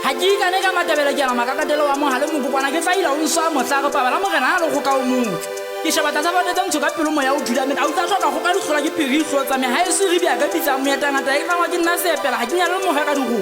ha ke ikane ka matabela ke a makakatelo wa mohale mokopana ke tsaila o nswa motla go pabela mogena a le go ka o motho ke sheba tsa ba tsa ntsho ka pelo mo ya o thulameng a utla tlhoka go ka dikgola ke phiriso tsa me ha e se re bia ka pitsa mo ya tangata e tla wa ke nna sepela ha ke nya le moga ka digo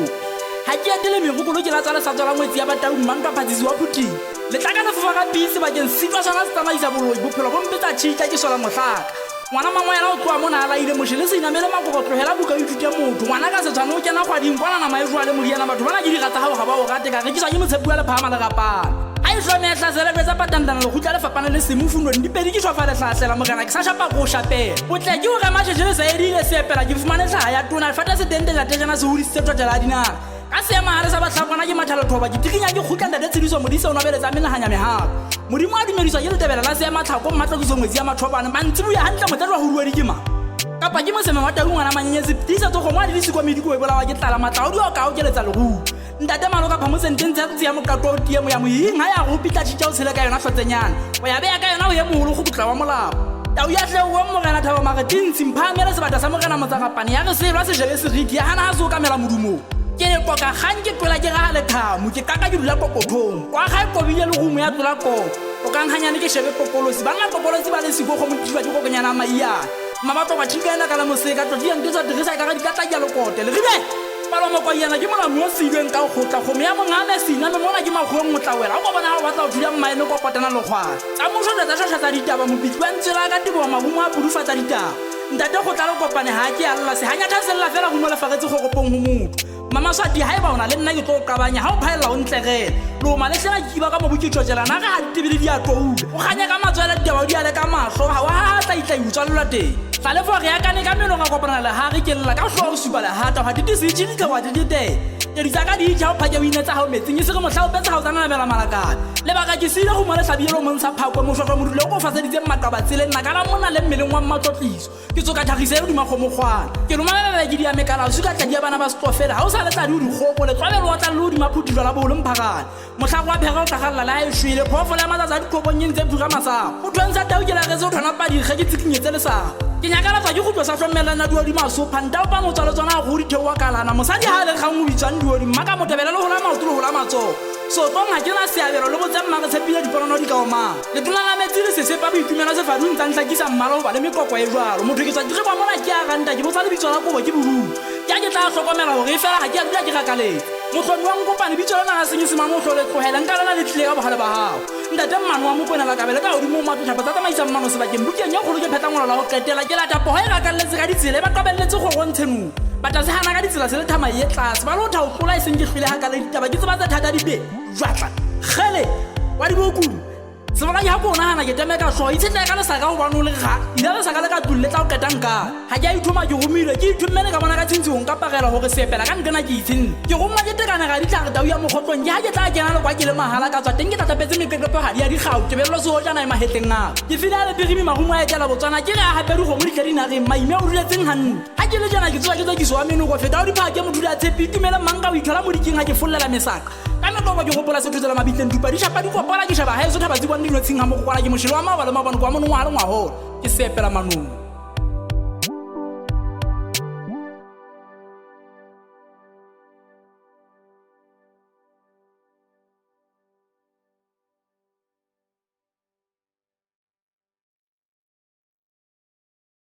ha ke etele megopolo ke la tsala sa tsala ngwetsi ya batau mmanka phatsisi wa phuthi le tla ka le fofa ka bisi ba keng sitwa sona se tsamaisa boloi bophelo bo mpetsa tshita ke sola mohlaka ngwana mangwe yana o tloa mona a laile mošhe le se inamele makoko tlogela buka o ithute motho ngwana ka se tshwane o kena kgwading kwana nama e jwa le moriana batho bana ke dirata gago ga ba o rate ka rekiswa ke motshepi wa lephama le rapana a e tlhome tla selebetsa patantana le gutla le fapana le semofundong dipedi ke shwafa le tlhasela mogena ke sa shapa go shapela botle ke o rema tšhetše le sa edile sepela ke fumane tlhaga ya tona lefata se tente latejana se hodisitse twatela dinaka ka seema gare sa batlhakwana ke mathalothoba ke tikinya ke kgutla ntate tshediso modise o nobeletsa menaganya megago modimo a dumediswa ke letebela la seema tlhako mmatlakiso ngwetsi ya mathobane mantsiboya gantle motlale wa go ruadi ke ma kapa ke moseme wa tau ngwana manyenyetsi tisa tsogomo a le disikomediko e bolawa ke tlala matlaodi o ka okeletsa leruo ntate malo ka phamosententse ya tseya mokato o tiemo ya moying ga ya go pitla tšhitša o tshele ka yona tlhotsenyana o ya beya ka yona o ye mogolo go botla wa molao tau ya tle o mogena thaba magetintsi mphamele sebata sa mogena motsagapane ya re selwa sejebe seriti ya gana ga se o kamela modumong ke koka kgang ke tlola ke ga le thamo ke kaka ke dula kokothong kwa ga e kobile le gumo ya tlola koko o kang hanyane ke shebe popolosi ba nna popolosi ba le siko go motiba ke kokonyana maia mabatlo ba thikana ka la moseka tlo di ntse tsa dirisa ka ga di katla ya lokote le ribe palo mo kwayana ke mola mo sileng ka go tla go me ya mongame sina me mona ke magong motlawela go bona ga batla o thuya mmaene go potana le gwa tsa moso tsa tsa ditaba mo bitwa ntsela ka tibo magumo a pudufatsa ditaba ntate go tla le kopane ha ke alla se hanya thasella fela go mo le fagetse go gopong go motho mama swati ha e ba ona le nna ke tlo qabanya ha o phaella o ntlegela lo malehlela ke ba ka mo bukitlotsela na ga ha ditebele di a toule o ganya ka matswela ditaba di a le ka mahlo ha wa tla itla utswalelwa teng tla le fo re ya kane ka meno ga kopana le ha re ke lla ka hlo o supa le hata ha ditisi di ka wa di te di tsaka di ja o phake o inetsa ha o metseng se re mohla o betsa ha o tsana bela malakana le baka ke sile go mo le tlhabile mo ntsha phako mo shwa mo dule go faseditse makaba tsele nna kana mona le mmeleng wa mmatlotliso ke tsoka tlhagisele di magomo gwana ke romela ke di ya mekala su ka tla di ya bana ba stofela ha o sa le tla di gopo le tswele lo tla lo di maphuti jwa la bolo mphakana motlhago wa phega o tla galla la e shwele phofo le matsatsa di koponyeng tse phuga masa o tshwantsha tau ke la re se thona padi ge ke tsikinyetse le sa ke nyaka la tsa ke go tlosa hlomelana di ma so phanta o pa mo tsalo tsona go di thewa kalana mosadi ha le kgang o bitsang di maka motebela le go la maotlo go la matso so tonga ke na seabelo le go tsamma re tshepile diponono di ka oma le tona la metsi le se sepa bo itumela se fadung tsa tlakisa mmalo ba le mekoko e jwalo motho ke tswa ke kwa mona ke a ganta ke botsa le bitso la kobo ke buru ke tla hlokomela gore e fela ga ke a dula ke gakaletse motlhomi wa nkopane bitso lona ga senyesemane o tlhole tlogela nka lona le tlile ka bogale ba gago ntate mmano wa mopona la kabele ka godimo matotšhapa tsa tsamaisang mmano sebakeng bukeng ya kgolo ke pheta ngolo la go qetela ke latapo ga e gakaletse ka ditsela e ba qabeletse go gontshenong bata se hana ka ditsela se le thama ye tlase ba lo thao tlola e seng ke hlwile ga ka le ditaba ke tseba tsa thata di be jwatla gele wa di boku se bona ya bona hana ke temeka so itse tla ka le saka go bana le ga ila le saka le ka tulle tla o ketang ka ha ke a ithoma ke gomile ke ithomele ka bona ka tshintshong ka pagela gore sepela ka nkena ke itsin ke gomma ke tekana ga di tla ga tau ya mogotlong ke ha ke tla kena le kwa ke le mahala ka tswa teng ke tatapetse mepepepe ga di ya di gao ke bello se o jana e mahetleng a ke fina le pegimi magumo a etela botsana ke re a hape di go mo di tlhadina re maime o duletseng hanne ha ke le jana ke tswa ke so ameno go feta o di phake mo dula tshepi tumela manga o ithola mo diking ha ke follela mesaka ka no go ke gopola se thutsela mabitleng dupa di shapa di kopola ke shaba ha e so thaba tsi bona dilo tshing ha mo go kwala ke moshilo wa mabala mabone kwa mo ngwa le ngwa ho ke sepela manong